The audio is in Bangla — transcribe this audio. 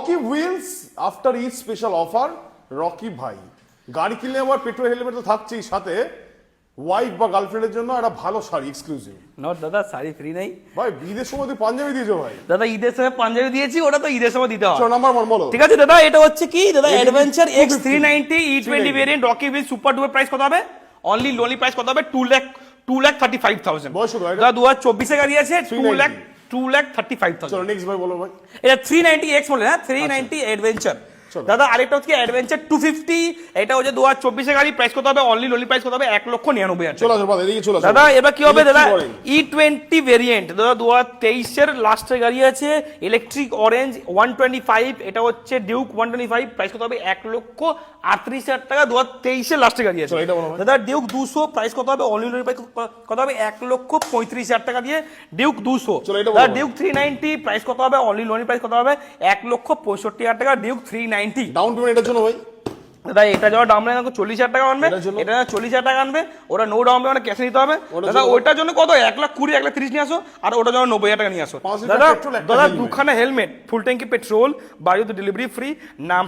Rocky wheels after each special offer Rocky ভাই গাড়ি কিনলে আবার পেট্রোল হেলমেট তো থাকছেই সাথে ওয়াইফ বা গার্লফ্রেন্ডের জন্য একটা ভালো শাড়ি এক্সক্লুসিভ। নট দাদা শাড়ি ফ্রি নেই ভাই ঈদের সময় তুই পাঞ্জাবি দিয়েছো ভাই। দাদা, ঈদের সময় পাঞ্জাবি দিয়েছি, ওটা তো ঈদের সময় দিতে হয়। চলো নাম্বার ওয়ান বলো। ঠিক আছে দাদা, এটা হচ্ছে কি দাদা, এটা adventure 250 X390 E20 variant Rocky wheel super duper price কত হবে? অনলি লোনলি প্রাইস কত হবে? 2,35,000। বয়স কত এটা? দাদা 2024 এ গাড়ি আছে, 390 2,35,000। চলো নেক্সট ভাই বলো ভাই। এটা 390X বলে, হ্যাঁ 390 অ্যাডভেঞ্চার। চলো। দাদা আরেকটা হচ্ছে অ্যাডভেঞ্চার 250, এটা হচ্ছে 2024 এ গাড়ি, প্রাইস কত হবে? অনলি লোনলি প্রাইস কত হবে? 1,99,000। চলো আসো এদিকে চলো আসো। দাদা এবার কি হবে দাদা? Electric orange। E20 ভেরিয়েন্ট দাদা 2023 এর লাস্টের গাড়ি আছে, ইলেকট্রিক অরেঞ্জ 125, এটা হচ্ছে ডিউক 125, প্রাইস কত হবে? 1,38,000 টাকা। 2023 এর লাস্টের গাড়ি আছে। চলো, এটা বলো ভাই। দাদা ডিউক 200 প্রাইস কত হবে? অনলি লোন প্রাইস কত হবে? 1,35,000 টাকা দিয়ে ডিউক 200। চলো, এটা বলো দাদা ভাই। ডিউক 390 প্রাইস কত হবে? অনলি লোন প্রাইস কত হবে? 1,65,000 টাকা ডিউক 390। ডাউন পেমেন্ট এটার জন্য ভাই। দাদা এটা যাওয়ার দাম নেই, 40,000 টাকা আনবে, এটার জন্য? এটা 40,000 টাকা আনবে, ওটা নো ডাউন পেমেন্ট ক্যাশে নিতে হবে। ওটার দাদা জন্য? ওইটার জন্য কত? 1,20,000 1,30,000 নিয়ে আসো, আর ওটার জন্য 90,000 টাকা নিয়ে আসো। 5 লিটার দাদা পেট্রোল, একটা দাদা helmet। দুখানা হেলমেট, ফুল ট্যাঙ্কি পেট্রোল, বায়ু ডেলিভারি ফ্রি, নাম